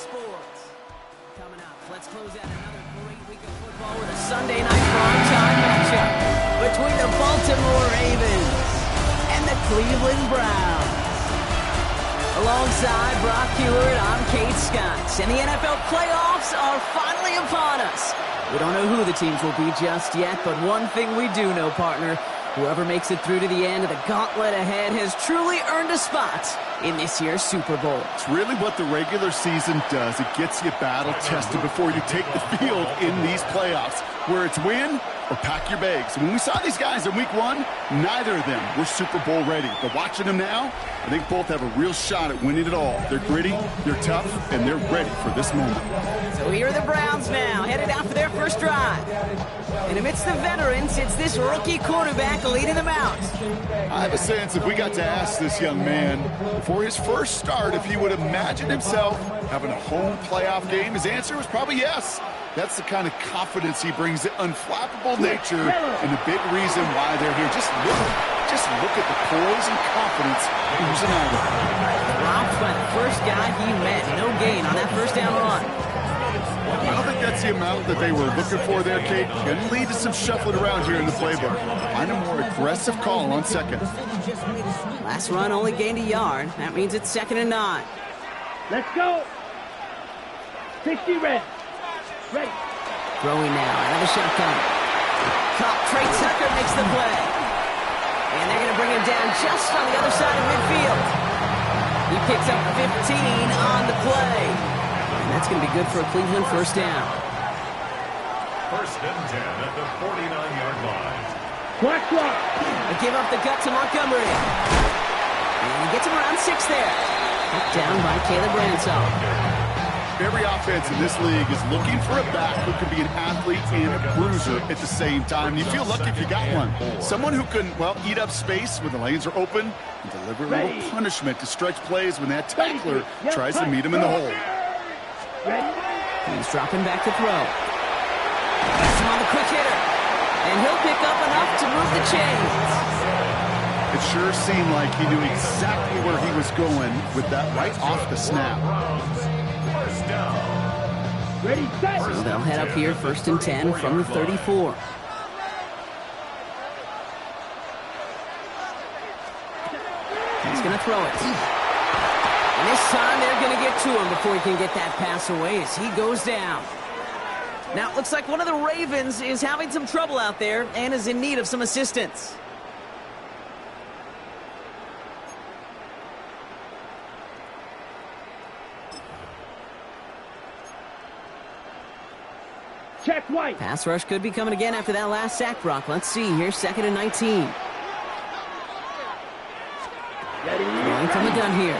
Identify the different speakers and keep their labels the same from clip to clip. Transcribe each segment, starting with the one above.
Speaker 1: sports. Coming up, let's close out another great week of football with a Sunday night primetime matchup between the Baltimore Ravens and the Cleveland Browns. Alongside Brock Hewitt, I'm Kate Scott, and the NFL playoffs are finally upon us. We don't know who the teams will be just yet, but one thing we do know, partner, whoever makes it through to the end of the gauntlet ahead has truly earned a spot in this year's Super Bowl.
Speaker 2: It's really what the regular season does. It gets you battle-tested before you take the field in these playoffs, where it's win or pack your bags. When we saw these guys in Week 1, neither of them were Super Bowl ready. But watching them now, I think both have a real shot at winning it all. They're gritty, they're tough, and they're ready for this moment.
Speaker 1: So here are the Browns now, headed out for their first drive. And amidst the veterans, it's this rookie quarterback leading them out.
Speaker 2: I have a sense if we got to ask this young man before his first start if he would imagine himself having a home playoff game, his answer was probably yes. That's the kind of confidence he brings, the unflappable nature, and the big reason why they're here. Just look at the poise and confidence oozing out of him.
Speaker 1: Dropped by the first guy he met. No gain on that first down run.
Speaker 2: I don't think that's the amount that they were looking for there, Kate. Going to lead to some shuffling around here in the playbook. Find a more aggressive call on second.
Speaker 1: Last run only gained a yard. That means it's 2nd and 9.
Speaker 3: Let's go. 60 red. Ready.
Speaker 1: Throwing now, another shotgun. Caught. Trey Tucker makes the play. And they're going to bring him down just on the other side of midfield. He picks up 15 on the play. And that's going to be good for a Cleveland first down.
Speaker 4: 1st and 10 at the 49-yard line.
Speaker 3: Clock.
Speaker 1: They give up the gut to Montgomery. And he gets him around 6 there. Put down by Caleb Bransall.
Speaker 2: Every offense in this league is looking for a back who can be an athlete and a bruiser at the same time. You feel lucky if you got one. Someone who can, well, eat up space when the lanes are open and deliver a little punishment to stretch plays when that tackler tries to meet him in the hole.
Speaker 1: He's dropping back to throw. Gets him on the quick hitter. And he'll pick up enough to move the chains.
Speaker 2: It sure seemed like he knew exactly where he was going with that right off the snap.
Speaker 3: Ready, set.
Speaker 1: So they'll head up here 1st and 10 from the 34. He's going to throw it. And this time they're going to get to him before he can get that pass away as he goes down. Now, it looks like one of the Ravens is having some trouble out there and is in need of some assistance.
Speaker 3: Check white.
Speaker 1: Pass rush could be coming again after that last sack, Brock. Let's see here, 2nd and 19. Going from the gun here.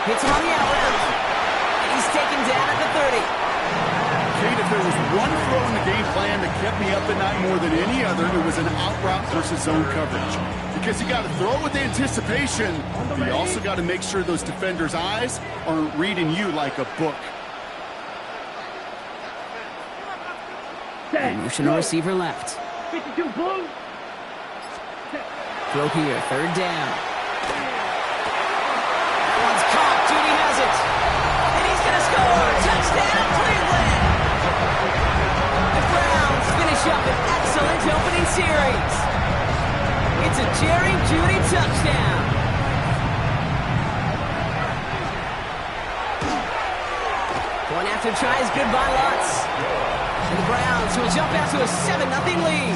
Speaker 1: Hits him on the out route. And he's taken down at the 30.
Speaker 2: Kate, if there was one throw in the game plan that kept me up at night more than any other, it was an out route versus zone coverage. Because you got to throw with anticipation, but you also got to make sure those defenders' eyes aren't reading you like a book.
Speaker 1: Motion receiver left.
Speaker 3: 52 blue.
Speaker 1: Throw here, 3rd down. That one's caught. Judy has it. And he's going to score. Touchdown, Cleveland. The Browns finish up an excellent opening series. It's a Jerry Judy touchdown. Going after tries, goodbye Lutz. And the Browns will jump out to a 7-0 lead.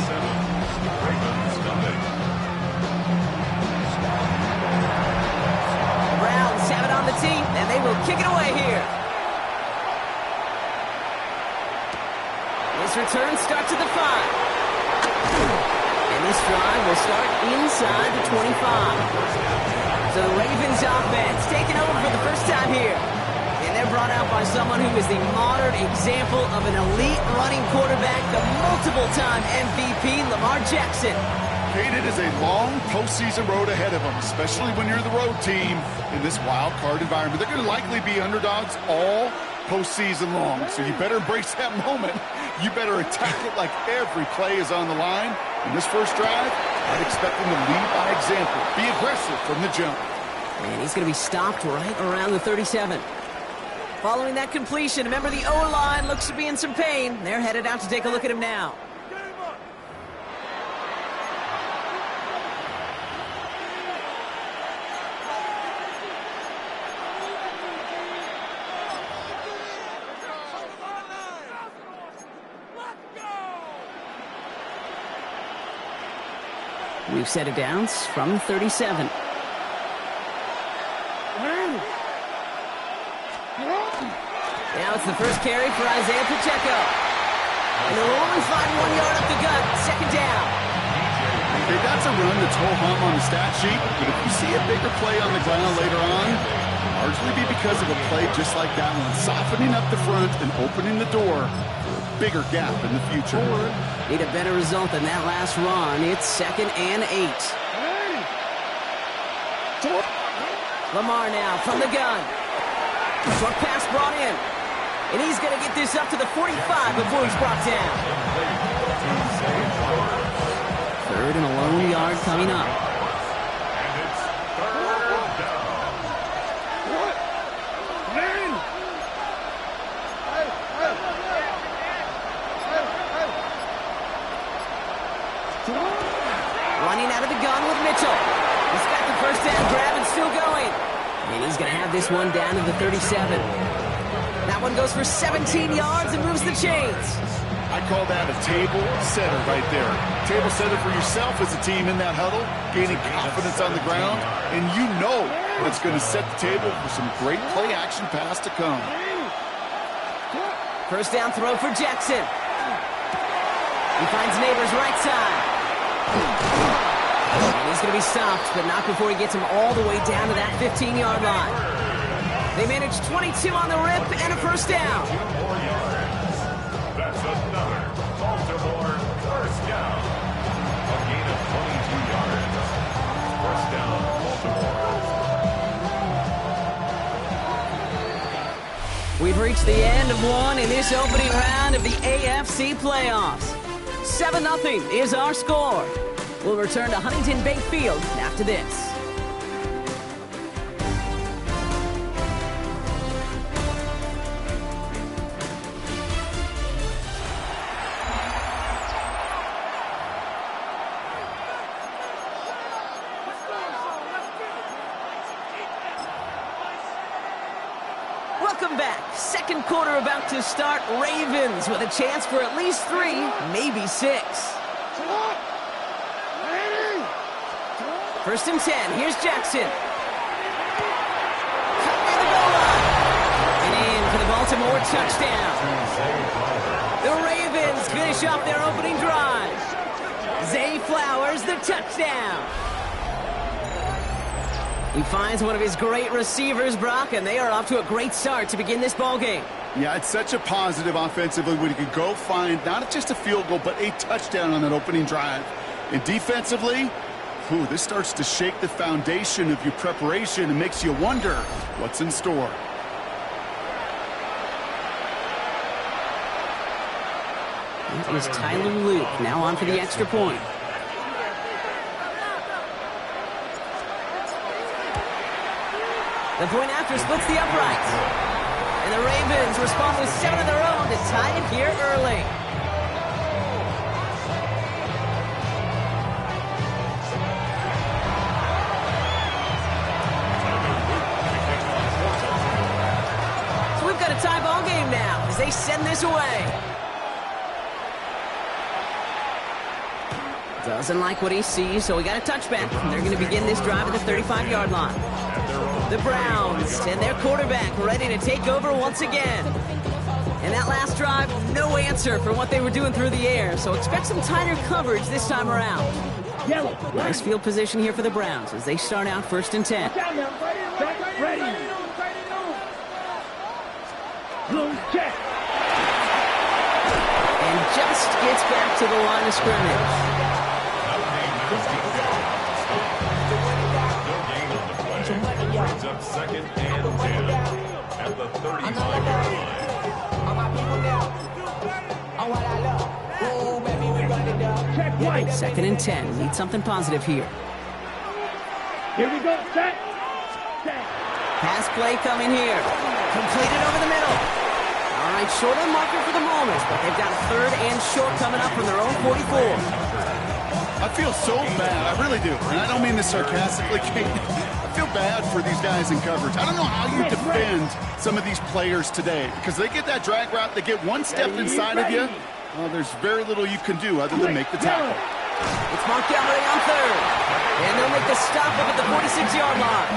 Speaker 1: The Browns have it on the tee, and they will kick it away here. This return starts at the 5. And this drive will start inside the 25. So the Ravens offense taking over for the first time here. And they're brought out by someone who is the modern example of an elite running quarterback, the multiple-time MVP, Lamar Jackson.
Speaker 2: Kate, it is a long postseason road ahead of them, especially when you're the road team in this wild card environment. They're going to likely be underdogs all postseason long, so you better embrace that moment. You better attack it like every play is on the line. In this first drive, I'd expect them to lead by example, be aggressive from the jump.
Speaker 1: And he's going to be stopped right around the 37. Following that completion, remember the O-line looks to be in some pain. They're headed out to take a look at him now. We've set it down from 37. Now it's the first carry for Isaiah Pacheco. And they'll only find 1 yard up the gut. Second down.
Speaker 2: Okay, that's a run that's ho-hum on the stat sheet, but if you see a bigger play on the ground later on, largely be because of a play just like that one, softening up the front and opening the door for a bigger gap in the future.
Speaker 1: Need a better result than that last run. It's 2nd and 8. Lamar now from the gun. Short pass brought in. And he's going to get this up to the 45 before he's brought down. 3rd and a lone yard coming up.
Speaker 4: And it's 3rd down.
Speaker 1: Running out of the gun with Mitchell. He's got the first down grab and still going. And he's going to have this one down to the 37. That one goes for 17 yards and moves the chains.
Speaker 2: I call that a table setter right there. Table setter for yourself as a team in that huddle, gaining confidence on the ground, and you know that's going to set the table for some great play action pass to come.
Speaker 1: First down throw for Jackson. He finds Neighbors right side. And he's going to be stopped, but not before he gets him all the way down to that 15-yard line. They managed 22 on the rip and a first down.
Speaker 4: 2 more yards. That's another Baltimore first down. A gain of 22 yards. First down, Baltimore.
Speaker 1: We've reached the end of one in this opening round of the AFC playoffs. 7-0 is our score. We'll return to Huntington Bank Field after this. Welcome back. Second quarter about to start. Ravens with a chance for at least 3, maybe 6. First and 10. Here's Jackson. Cut near the goal line. And in for the Baltimore touchdown. The Ravens finish off their opening drive. Zay Flowers, the touchdown. He finds one of his great receivers, Brock, and they are off to a great start to begin this ballgame.
Speaker 2: Yeah, it's such a positive offensively when you can go find not just a field goal, but a touchdown on that opening drive. And defensively, this starts to shake the foundation of your preparation and makes you wonder what's in store.
Speaker 1: It was Tyler Luke, now on for the extra point. The point after splits the uprights. And the Ravens respond with 7 of their own to tie it here early. So we've got a tie ball game now as they send this away. Doesn't like what he sees, so we got a touchback. They're going to begin this drive at the 35-yard line. The Browns and their quarterback ready to take over once again. And that last drive, no answer for what they were doing through the air, so expect some tighter coverage this time around. Nice field position here for the Browns as they start out 1st and 10.
Speaker 3: Ready. Blue check.
Speaker 1: And just gets back to the line of scrimmage.
Speaker 4: Brings up 2nd and 10 at the 35-yard line.
Speaker 1: 2nd and 10. Need something positive here.
Speaker 3: Here we go, set.
Speaker 1: Pass play coming here. Completed over the middle. All right, short on marker for the moment, but they've got a third and short coming up from their own 44.
Speaker 2: I feel so bad. I really do. And I don't mean this sarcastically, Kate. I feel bad for these guys in coverage. I don't know how you defend some of these players today because they get that drag route, they get one step inside of you. Well, there's very little you can do other than make the tackle.
Speaker 1: It's Montgomery on third. And they'll make the stop up at the 46-yard line.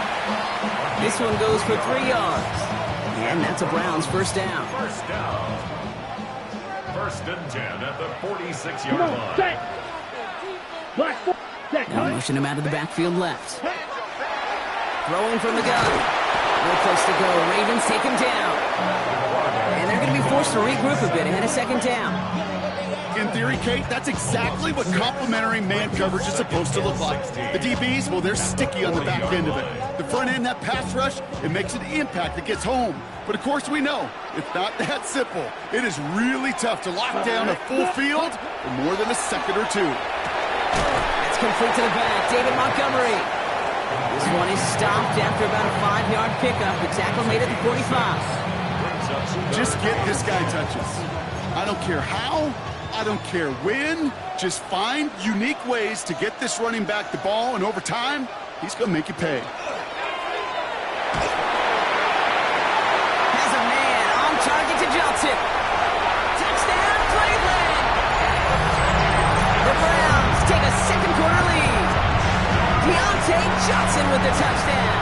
Speaker 1: This one goes for 3 yards. And that's a Browns first down.
Speaker 4: First down. First and 10 at the 46-yard line.
Speaker 3: Set. Black foot. Set.
Speaker 1: Now motion him out of the backfield left. Throwing from the gun. No place to go. Ravens take him down. And they're going to be forced to regroup a bit ahead of second down.
Speaker 2: In theory, Kate, that's exactly what complementary man coverage is supposed to look like. The DBs, well, they're sticky on the back end of it. The front end, that pass rush, it makes an impact that gets home. But of course we know, it's not that simple. It is really tough to lock down a full field for more than a second or two.
Speaker 1: That's complete to the back. David Montgomery. This one is stopped after about a 5-yard pickup. The tackle made at the 45.
Speaker 2: Just get this guy touches. I don't care how. I don't care when. Just find unique ways to get this running back the ball, and over time, he's going to make you pay.
Speaker 1: Has a man on target to Johnson. Touchdown, Cleveland! The Browns take a second-quarter lead. Deontay Johnson with the touchdown.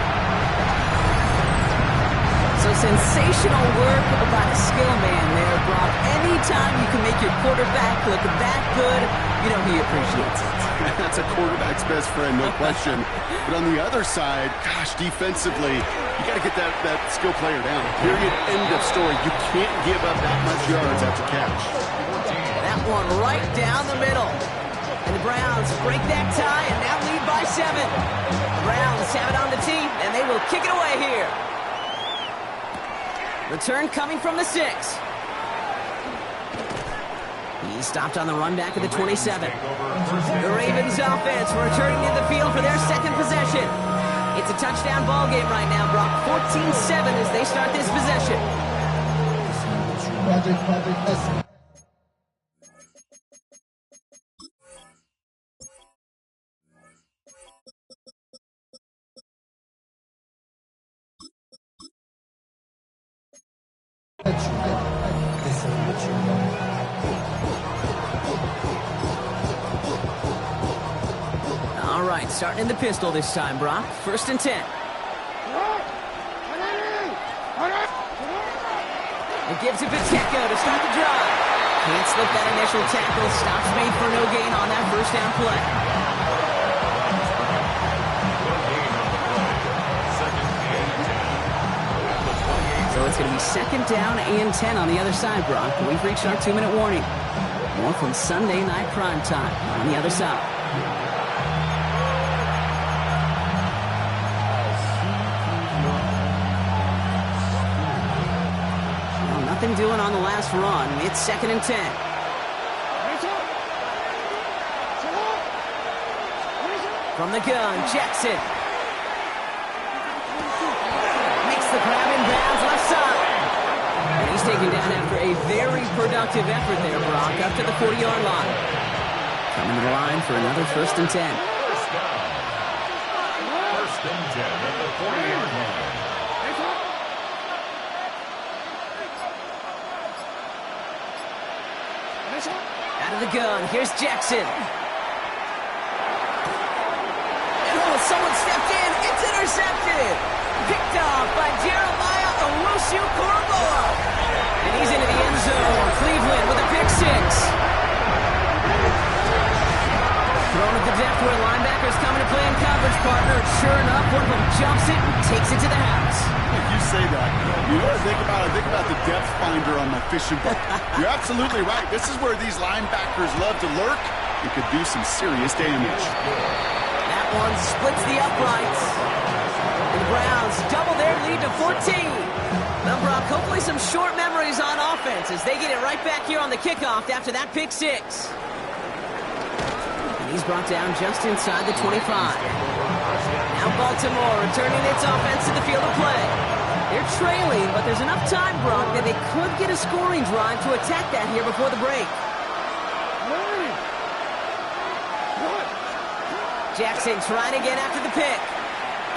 Speaker 1: So sensational work by the skill man there, Brock. Anytime you can make your quarterback look that good, you know he appreciates it.
Speaker 2: That's a quarterback's best friend, no question. But on the other side, gosh, defensively, you got to get that skill player down. Period, end of story. You can't give up that much yards after catch.
Speaker 1: That one right down the middle. And the Browns break that tie and now lead by 7. The Browns have it on the tee, and they will kick it away here. Return coming from the 6. He stopped on the run back at the 27. The Ravens offense returning to the field for their second possession. It's a touchdown ball game right now, Brock. 14-7 as they start this possession. All right, starting in the pistol this time, Brock. First and 10. It gives to Pacheco to start the drive. Can't slip that initial tackle. Stops made for no gain on that first down play. So it's going to be second down and 10 on the other side, Brock. We've reached our 2-minute warning. More from Sunday Night Prime Time on the other side. Well, nothing doing on the last run. It's second and 10. From the gun, Jackson. Makes the grab in bounds left side. And he's taken down after a very productive effort there, Brock, up to the 40-yard line. Coming to the line for another first and 10.
Speaker 4: First down. First and 10 at the 40-yard line.
Speaker 1: Out of the gun, here's Jackson. Oh, someone stepped in. It's intercepted. Picked off by Jeremiah Owusu-Koramoah. And he's into the end zone. Cleveland with a pick 6. Thrown at the depth where linebackers coming to play in coverage, partner. Sure enough, one of them jumps it and takes it to the house.
Speaker 2: You say that. You know what I think about? I think about the depth finder on my fishing boat. You're absolutely right. This is where these linebackers love to lurk. It could do some serious damage.
Speaker 1: That one splits the uprights. And the Browns double their lead to 14. Well, Brock, hopefully some short memories on offense as they get it right back here on the kickoff after that pick 6. And he's brought down just inside the 25. Now Baltimore returning its offense to the field of play. They're trailing, but there's enough time, Brock, that they could get a scoring drive to attack that here before the break. Jackson trying again after the pick.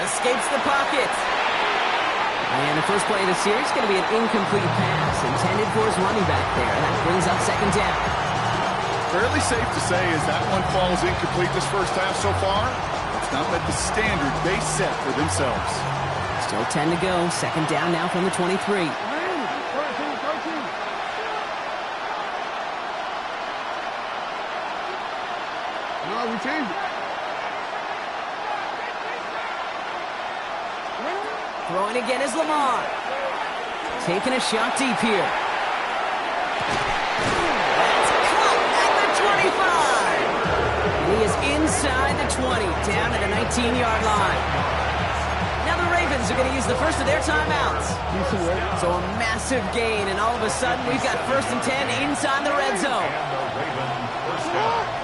Speaker 1: Escapes the pocket. And the first play of the series is going to be an incomplete pass intended for his running back there. That brings up second down.
Speaker 2: Fairly safe to say as that one falls incomplete this first half so far. It's not met the standard they set for themselves.
Speaker 1: Still 10 to go. Second down now from the 23.
Speaker 3: No, we changed it.
Speaker 1: Throwing again is Lamar. Taking a shot deep here. That's caught at the 25. And he is inside the 20, down at the 19-yard line. Now the Ravens are going to use the first of their timeouts. So a massive gain, and all of a sudden we've got 1st and 10 inside the red zone.
Speaker 4: And the Ravens first down.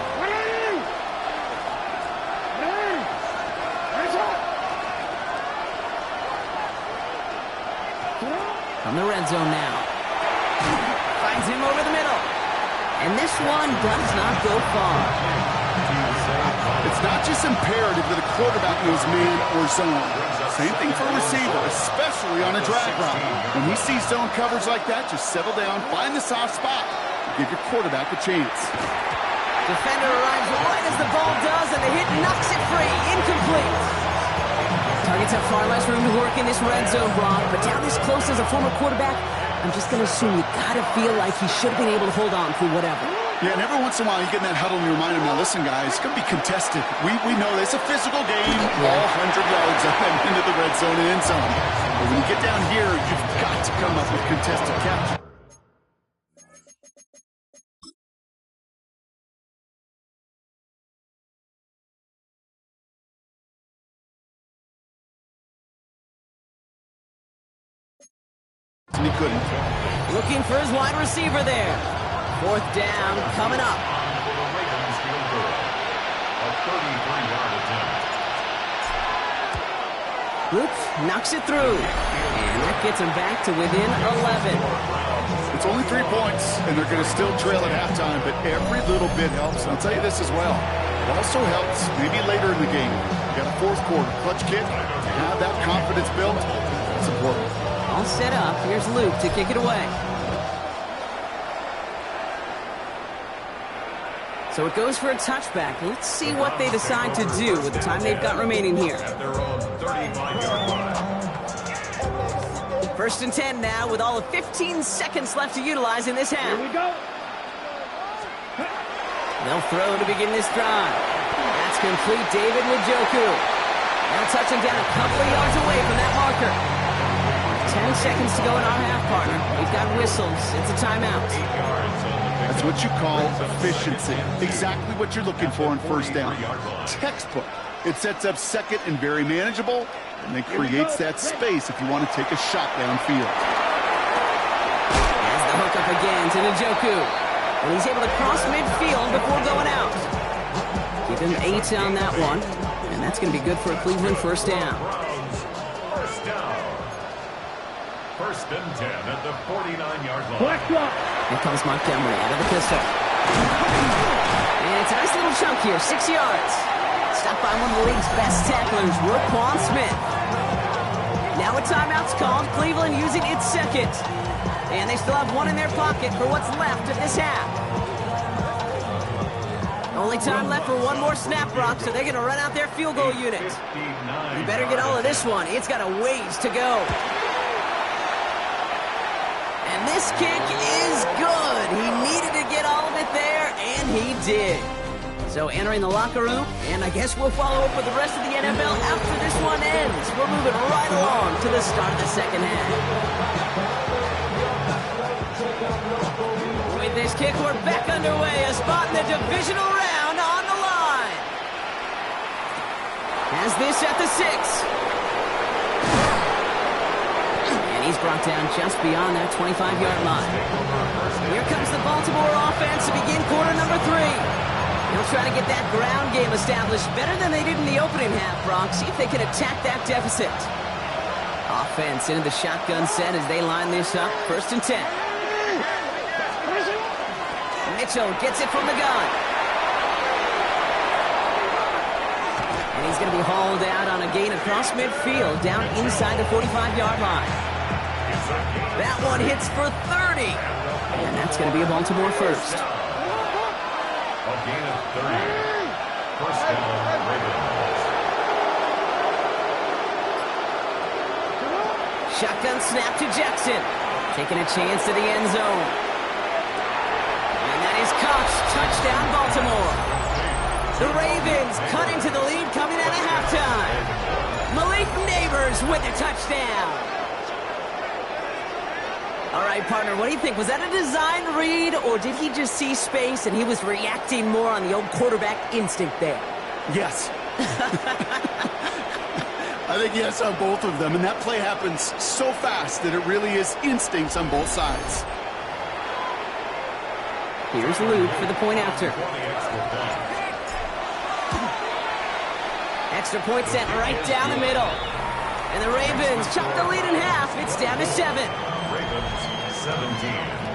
Speaker 1: From the red zone now. Finds him over the middle. And this one does not go far.
Speaker 2: It's not just imperative that a quarterback knows man or zone. Same thing for a receiver, especially on a drag route. When he sees zone coverage like that, just settle down, find the soft spot, and give your quarterback a chance.
Speaker 1: Defender arrives right as the ball does, and the hit knocks it free. Incomplete. Targets have far less room to work in this red zone, Brock, but down this close as a former quarterback, I'm just going to assume you got to feel like he should have been able to hold on through whatever.
Speaker 2: Yeah, and every once in a while you get in that huddle and you remind him, now listen, guys, it's going to be contested. We know it's a physical game, all 100 yards up and into the red zone and end zone. But when you get down here, you've got to come up with contested capture. And he couldn't.
Speaker 1: Looking for his wide receiver there. 4th down coming up.
Speaker 4: For the Ravens field goal. A 33-yard attempt.
Speaker 1: Luke knocks it through. And that gets him back to within 11.
Speaker 2: It's only 3 points, and they're going to still trail at halftime, but every little bit helps. And I'll tell you this as well. It also helps maybe later in the game. You got a 4th quarter clutch kick. To have that confidence built, it's important.
Speaker 1: All set up. Here's Luke to kick it away. So it goes for a touchback. Let's see what they decide to do with the time they've got remaining here.
Speaker 4: At their own 35-yard line.
Speaker 1: 1st and 10 now with all of 15 seconds left to utilize in this half.
Speaker 3: Here we go.
Speaker 1: They'll throw to begin this drive. That's complete. David Njoku. Now touching down a couple of yards away from that marker. 10 seconds to go in our half, partner. We've got whistles. It's a timeout.
Speaker 2: That's what you call efficiency. Exactly what you're looking for in 1st down. Textbook. It sets up 2nd and very manageable, and then creates that space if you want to take a shot downfield.
Speaker 1: Has the hook up again to Njoku. And he's able to cross midfield before going out. Give him 8 on that one. And that's going to be good for a Cleveland 1st down.
Speaker 4: First down. 1st and 10 at the 49-yard line.
Speaker 3: Black drop.
Speaker 1: Here comes Montgomery out of the pistol. And it's a nice little chunk here, 6 yards. Stopped by one of the league's best tacklers, Roquan Smith. Now a timeout's called. Cleveland using its 2nd. And they still have 1 in their pocket for what's left of this half. Only time left for 1 more snap, Brock, so they're going to run out their field goal unit. You better get all of this one. It's got a ways to go. And this kick is good. He needed to get all of it there, and he did. So entering the locker room, and I guess we'll follow up with the rest of the NFL after this one ends. We're moving right along to the start of the second half. With this kick, we're back underway. A spot in the divisional round on the line. Has this at the 6. He's brought down just beyond that 25-yard line. Here comes the Baltimore offense to begin quarter number 3. They'll try to get that ground game established better than they did in the opening half, Brock. See if they can attack that deficit. Offense into the shotgun set as they line this up. 1st and 10. Mitchell gets it from the gun. And he's going to be hauled out on a gain across midfield, down inside the 45-yard line. That one hits for 30. And that's going to be a Baltimore first.
Speaker 4: A gain of 30. First down, Ravens.
Speaker 1: Shotgun snap to Jackson. Taking a chance to the end zone. And that is caught. Touchdown, Baltimore. The Ravens cut into the lead coming out of halftime. Malik Neighbors with a touchdown. All right, partner, what do you think? Was that a design read, or did he just see space and he was reacting more on the old quarterback instinct there?
Speaker 2: Yes. I think yes on both of them, and that play happens so fast that it really is instincts on both sides.
Speaker 1: Here's Luke for the point after. Extra point set right down the middle. And the Ravens chop the lead in half. It's down to 7.
Speaker 4: Ravens 17.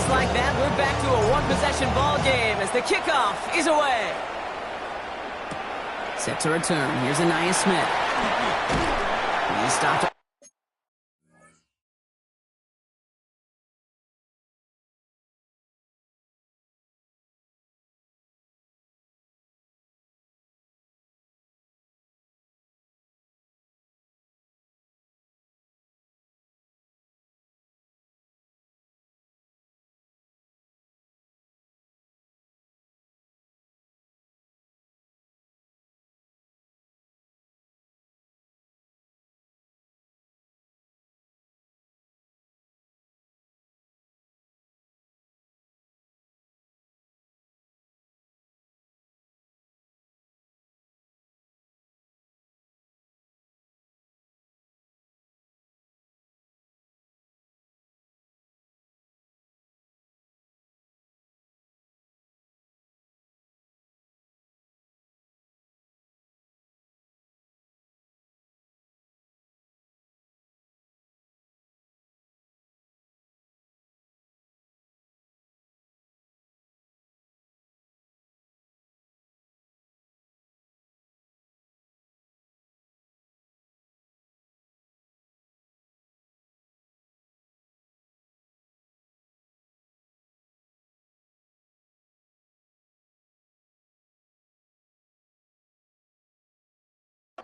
Speaker 1: Like that, we're back to a one-possession ball game as the kickoff is away. Set to return. Here's Anaya Smith. He stopped.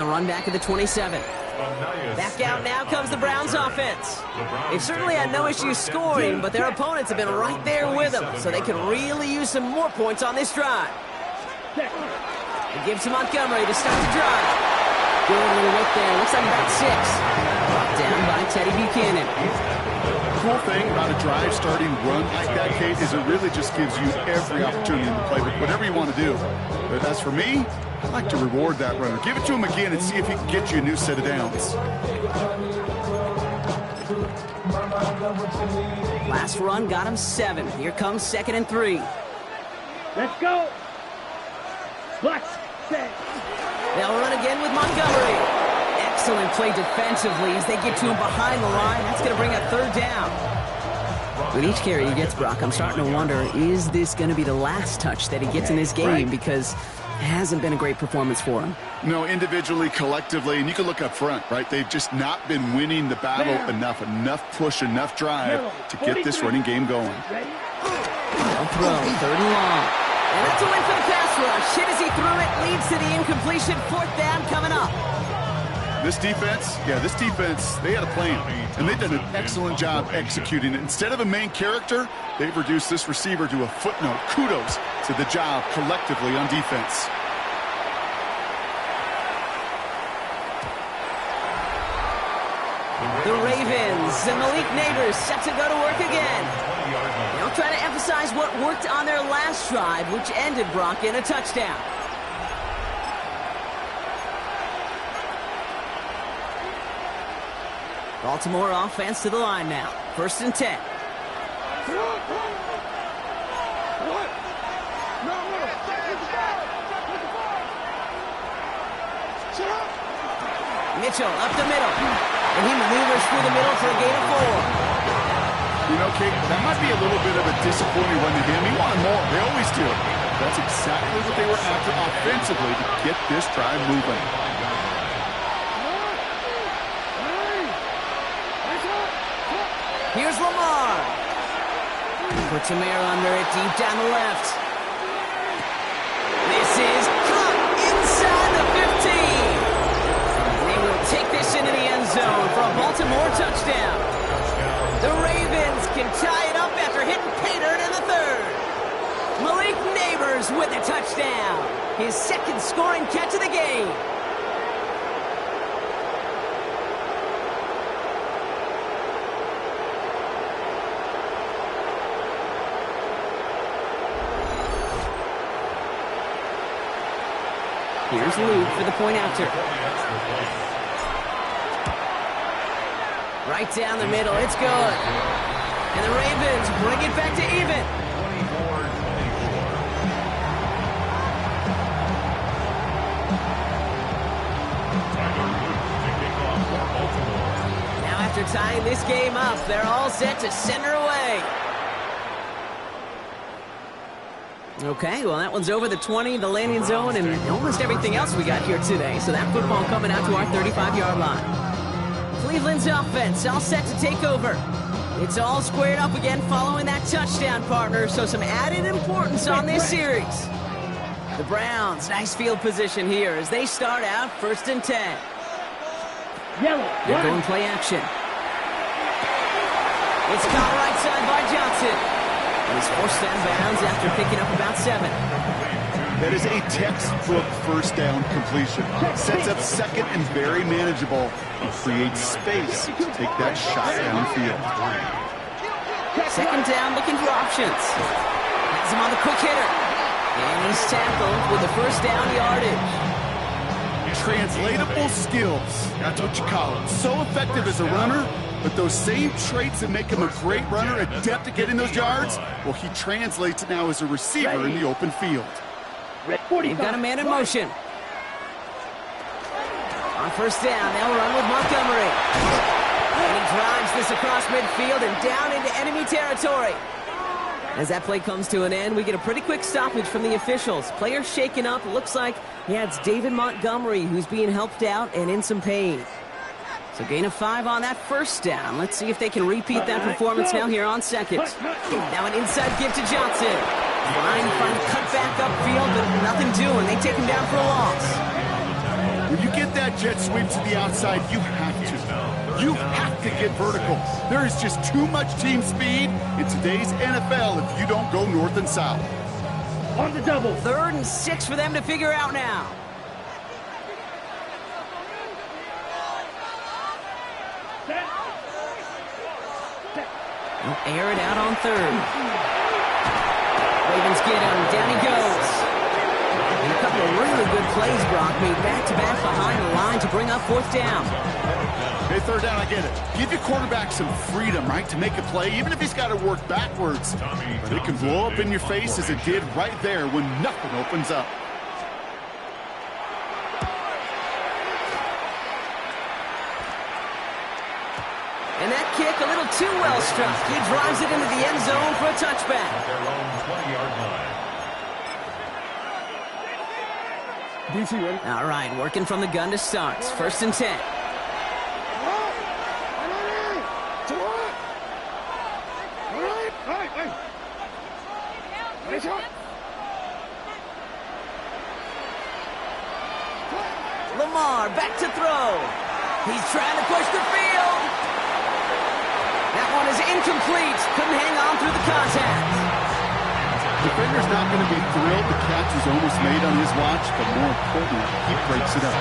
Speaker 1: A run back at the 27. Back out now comes the Browns offense. They've certainly had no issues scoring, but their opponents have been right there with them, so they could really use some more points on this drive. They give to Montgomery to start the drive. Good little look there. Looks like about 6. Brought down by Teddy Buchanan.
Speaker 2: The cool thing about a drive starting run like that, Kate, is it really just gives you every opportunity to play with whatever you want to do. But as for me, I'd like to reward that runner. Give it to him again and see if he can get you a new set of downs.
Speaker 1: Last run got him 7. Here comes 2nd and 3.
Speaker 5: Let's go. Let's set.
Speaker 1: They'll run again with Montgomery. Excellent play defensively as they get to him behind the line. That's going to bring a 3rd down. With each carry he gets, Brock, I'm starting to wonder, is this going to be the last touch that he gets in this game? Because it hasn't been a great performance for him.
Speaker 2: No, individually, collectively, and you can look up front, right? They've just not been winning the battle enough push, enough drive to get this running game going.
Speaker 1: They'll throw, 3rd and long. And that's a win for the pass rush. Hit as he threw it, leads to the incompletion. 4th down coming up.
Speaker 2: This defense, they had a plan, and they've done an excellent job executing it. Instead of a main character, they've reduced this receiver to a footnote. Kudos to the job collectively on defense.
Speaker 1: The Ravens and Malik Neighbors set to go to work again. They'll try to emphasize what worked on their last drive, which ended, Brock, in a touchdown. Baltimore offense to the line now. 1st and 10. Mitchell up the middle. And he maneuvers through the middle for a gain of 4.
Speaker 2: You know, Kate, that might be a little bit of a disappointing run to him. He wanted more. They always do. That's exactly what they were after offensively to get this drive moving.
Speaker 1: Here's Lamar. Puts him air under it deep down the left. This is caught inside the 15. They will take this into the end zone for a Baltimore touchdown. The Ravens can tie it up after hitting pay dirt in the 3rd. Malik Neighbors with a touchdown. His 2nd scoring catch of the game. Here's Luke for the point after. Right down the middle, it's good. And the Ravens bring it back to even.
Speaker 4: 24-24.
Speaker 1: Now after tying this game up, they're all set to send her away. Okay, well, that one's over the 20, the landing zone, and almost everything else we got here today. So that football coming out to our 35-yard line. Cleveland's offense all set to take over. It's all squared up again following that touchdown, partner, so some added importance on this series. The Browns, nice field position here as they start out 1st and 10. They're going play action. It's caught right side by Johnson. And he's forced down bounds after picking up about 7.
Speaker 2: That is a textbook 1st down completion. Sets up 2nd and very manageable. And creates space to take that shot downfield.
Speaker 1: 2nd down, looking for options. Has him on the quick hitter. And he's tackled with the 1st down yardage.
Speaker 2: Translatable skills. That's what you call it. So effective as a runner, but those same traits that make him a great runner, adept at getting those yards, well, he translates it now as a receiver in the open field.
Speaker 1: They've got a man in motion. On 1st down, they'll run with Montgomery. And he drives this across midfield and down into enemy territory. As that play comes to an end, we get a pretty quick stoppage from the officials. Players shaken up. It looks like, yeah, it's David Montgomery who's being helped out and in some pain. So gain of 5 on that 1st down. Let's see if they can repeat that performance now here on 2nd. Now an inside give to Johnson. Trying to find a cut back upfield, but nothing doing. They take him down for a loss.
Speaker 2: When you get that jet sweep to the outside, you have to. You have to get vertical. There is just too much team speed in today's NFL if you don't go north and south.
Speaker 5: On the double.
Speaker 1: 3rd and 6 for them to figure out now. They'll air it out on 3rd. Ravens get him. Down he goes. And a couple of really good plays, Brock, made back-to-back behind the line to bring up 4th down.
Speaker 2: Hey, 3rd down, I get it. Give your quarterback some freedom, right, to make a play, even if he's got to work backwards. But it can blow up in your face as it did right there when nothing opens up.
Speaker 1: And that kick a little too well struck. He drives it into the end zone for a touchback.
Speaker 4: Their own 20-yard line.
Speaker 3: DC ready?
Speaker 1: All right, working from the gun to start. 1st and 10. Lamar back to throw. He's trying to push the field. That one is incomplete. Couldn't hang on through the contact.
Speaker 2: Defender's not going to be thrilled the catch is almost made on his watch, but more importantly, he breaks it up.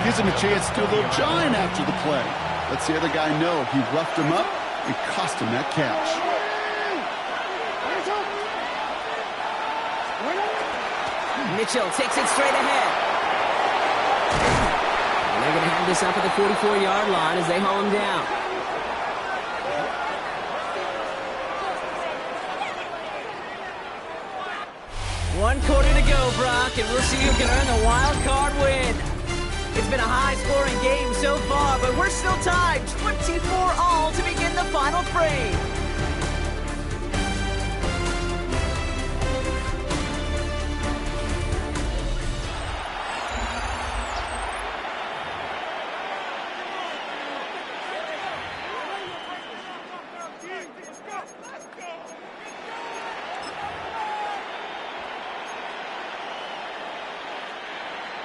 Speaker 2: Gives him a chance to do a little jawing after the play. Lets the other guy know he roughed him up and cost him that catch.
Speaker 1: Mitchell takes it straight ahead. And they're going to have this up at the 44-yard line as they haul him down. One quarter to go, Brock, and we'll see who can earn the wild card win. It's been a high-scoring game so far, but we're still tied 24-all to begin the final frame.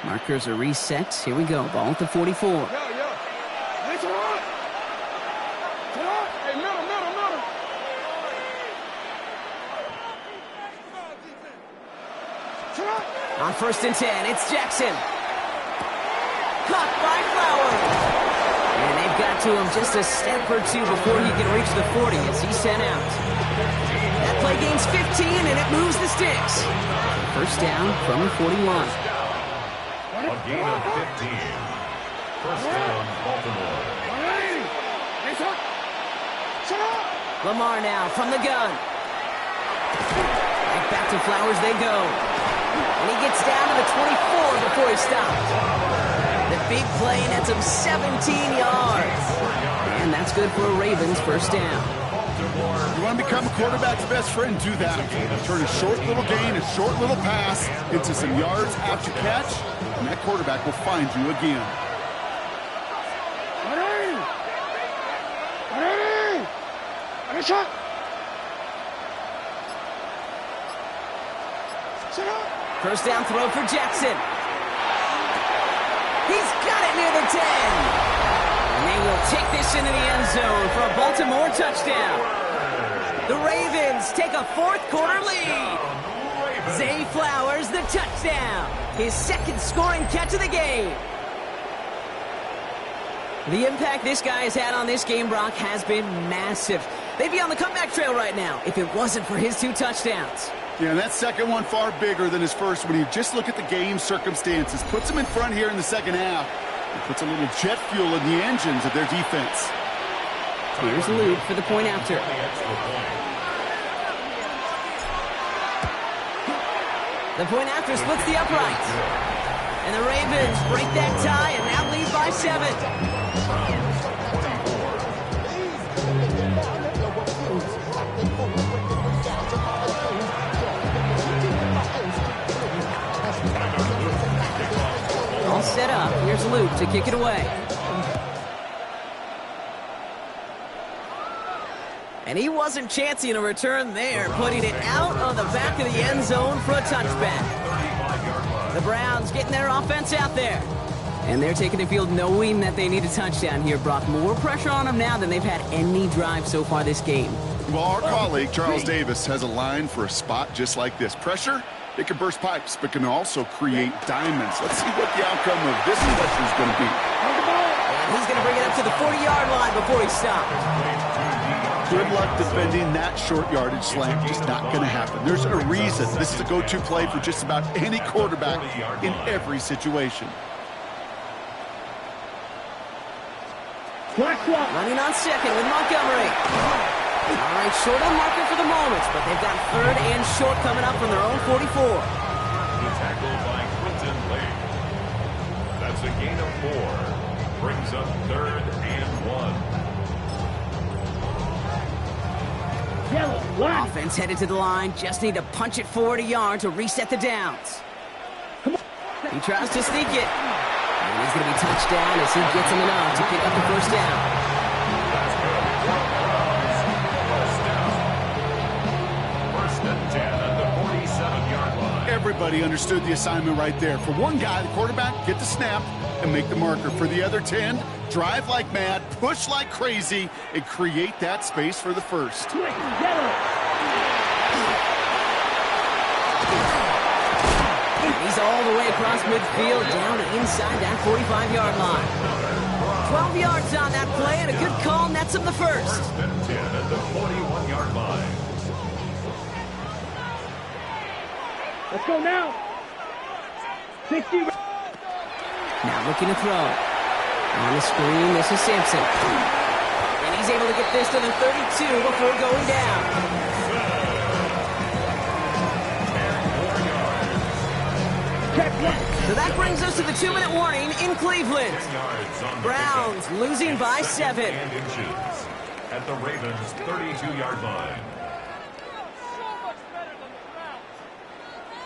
Speaker 1: Markers are reset. Here we go. Ball at the 44.
Speaker 3: Hey, middle.
Speaker 1: On 1st and 10, it's Jackson. Caught by Flowers. And they've got to him just a step or two before he can reach the 40 as he's sent out. That play gains 15, and it moves the sticks. First down from the 41.
Speaker 4: A gain of 15. First down, Baltimore.
Speaker 1: Lamar now from the gun. Right back to Flowers they go. And he gets down to the 24 before he stops. The big play nets him 17 yards. And that's good for a Ravens first down.
Speaker 2: You want to become a quarterback's best friend? Do that. Turn a short little gain, a short little pass into some yards after catch, and that quarterback will find you again.
Speaker 1: First down throw for Jackson. He's got it near the 10. And they will take this into the end zone for a Baltimore touchdown. The Ravens take a fourth-quarter lead. Zay Flowers, the touchdown. His second scoring catch of the game. The impact this guy has had on this game, Brock, has been massive. They'd be on the comeback trail right now if it wasn't for his 2 touchdowns.
Speaker 2: Yeah, and that second one far bigger than his first when you just look at the game circumstances. Puts him in front here in the second half. It puts a little jet fuel in the engines of their defense.
Speaker 1: Here's Luke for the point after. The point after splits the uprights. And the Ravens break that tie and now lead by 7. All set up. Here's Luke to kick it away. And he wasn't chancing a return there, putting it out on the back of the end zone for a touchback. The Browns getting their offense out there. And they're taking the field knowing that they need a touchdown here, Brock. More pressure on them now than they've had any drive so far this game.
Speaker 2: Well, our colleague, Charles Davis, has a line for a spot just like this. Pressure, it can burst pipes, but can also create diamonds. Let's see what the outcome of this pressure is going to be.
Speaker 1: And he's going to bring it up to the 40-yard line before he stops.
Speaker 2: Good luck defending that short yardage slant. Just not going to happen. There's a reason this is a go-to play for just about any quarterback in every situation.
Speaker 1: Running on second with Montgomery. All right, short on marker for the moment, but they've got third and short coming up from their own 44.
Speaker 4: Tackled by Quinton Lake. That's a gain of 4. Brings up 3rd and 1.
Speaker 1: Offense headed to the line. Just need to punch it forward a yard to reset the downs. He tries to sneak it. And he's going to be touched down as he gets him enough to pick up the first down.
Speaker 4: First and 10 at the 47-yard line.
Speaker 2: Everybody understood the assignment right there. For one guy, the quarterback, get the snap and make the marker. For the other 10, drive like mad, push like crazy, and create that space for the first.
Speaker 1: He's all the way across midfield down to inside that 45-yard line. 12 yards on that play, and a good call nets him the first.
Speaker 4: First and 10 at the 41-yard line.
Speaker 5: Let's go now. 60.
Speaker 1: Now looking to throw. On the screen, this is Sampson. And he's able to get this to the 32 before going down. So that brings us to the 2-minute warning in Cleveland. Browns losing by 7.
Speaker 4: At the Ravens' 32-yard line.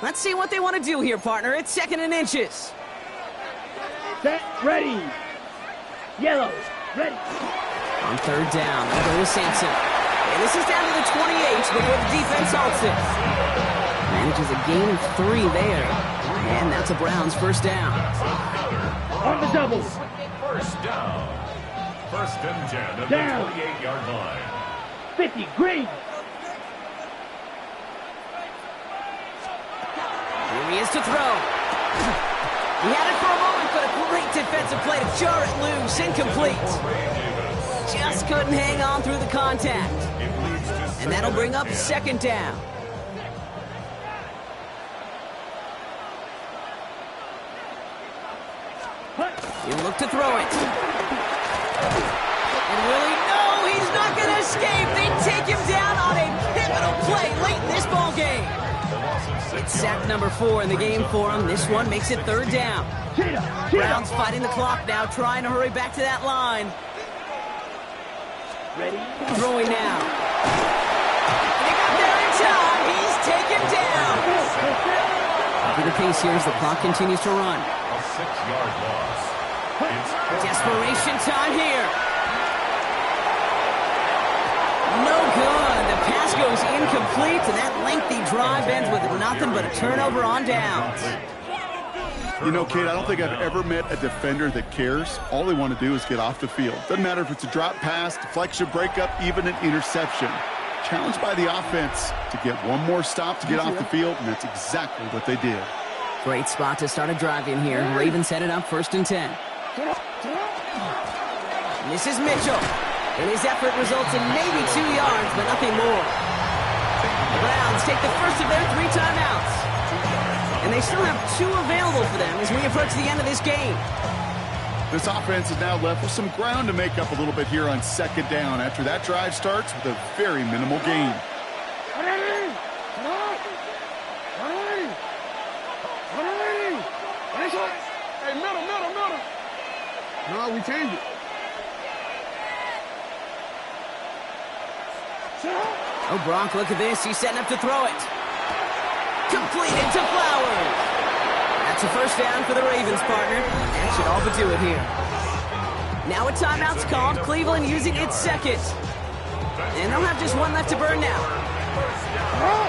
Speaker 1: Let's see what they want to do here, partner. It's 2nd and inches.
Speaker 5: Set, ready. Yellow, ready.
Speaker 1: On 3rd down, they'll go with Sampson. And this is down to the 28 before the defense halts it. Manages a gain of 3 there. And that's a Browns first down.
Speaker 5: On the double.
Speaker 4: First down. First and 10 at
Speaker 5: Down.
Speaker 4: the 28-yard line.
Speaker 5: 50, green.
Speaker 1: Here he is to throw. He had it for a moment, but a great defensive play to jar it loose. Incomplete. Just couldn't hang on through the contact. And that'll bring up 2nd down. He'll look to throw it. And really, no, he's not going to escape. They take him down on a pivotal play late in this ball game. It's sack number 4 in the game for him. This one makes it 3rd down. Browns fighting the clock now, trying to hurry back to that line.
Speaker 5: Ready.
Speaker 1: Throwing now. They got there in time. He's taken down. Copy the pace here as the clock continues to run.
Speaker 4: A 6-yard loss.
Speaker 1: Desperation time here. No good. The pass goes incomplete, and that lengthy drive ends with nothing but a turnover on downs.
Speaker 2: You know, Kate, I don't think I've ever met a defender that cares. All they want to do is get off the field. Doesn't matter if it's a drop pass, deflection, breakup, even an interception. Challenged by the offense to get one more stop to get off the field, and that's exactly what they did.
Speaker 1: Great spot to start a drive in here. Ravens headed up 1st and 10. And this is Mitchell. And his effort results in maybe 2 yards, but nothing more. The Browns take the first of their 3 timeouts. And they still have 2 available for them as we approach the end of this game.
Speaker 2: This offense is now left with some ground to make up a little bit here on 2nd down after that drive starts with a very minimal gain.
Speaker 3: Hey, middle. No, we changed it.
Speaker 1: Oh, Bronk, look at this. He's setting up to throw it. Completed to Flowers. That's a first down for the Ravens, partner. That should all but do it here. Now a timeout's called. Cleveland using its 2nd. And they'll have just 1 left to burn now.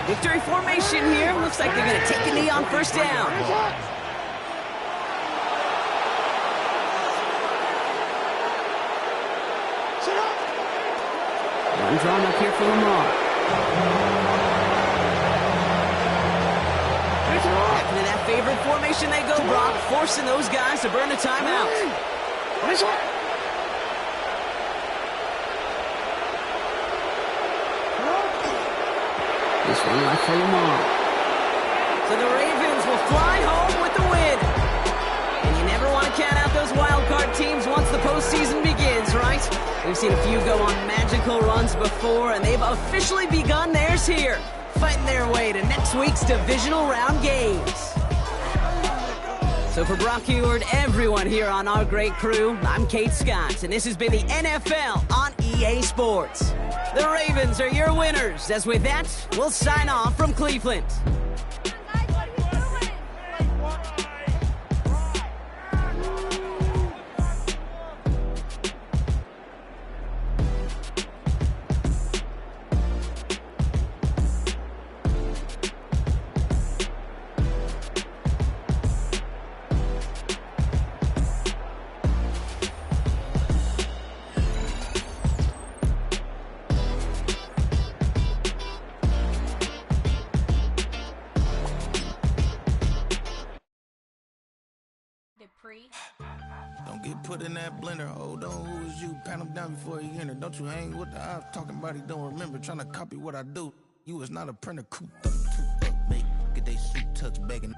Speaker 1: Victory formation here. Looks like they're going to take a knee on first down. One drawn up here for Lamar. Back into that favorite formation they go, Brock, forcing those guys to burn a timeout. This one left for Lamar. So the Ravens will fly home with the win. And you never want to count out those wild card teams once the postseason begins, right? We've seen a few go on magical runs before, and they've officially begun theirs here, fighting their way to next week's divisional round games. So for Brock Heward, everyone here on our great crew, I'm Kate Scott, and this has been the NFL on EA Sports. The Ravens are your winners, as with that, we'll sign off from Cleveland.
Speaker 6: put in that blender. Hold on, who is you? Pat him down before he enter. Don't you hang with the ops talking about he don't remember. Trying to copy what I do. You is not a printer. Cooped up, toot up, make get they suit tucks begging.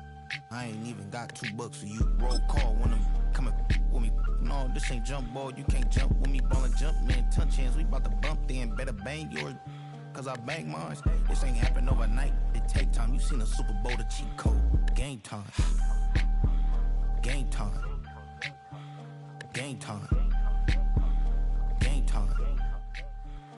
Speaker 6: I ain't even got $2, so you roll call when I'm coming with me. No, this ain't jump ball. You can't jump with me. Ballin' jump, man. Touch hands. We bout to bump then. Better bang yours, cause I bang mine. This ain't happen overnight. It take time. You seen a Super Bowl, the cheat code. Game time. Game time. Game time.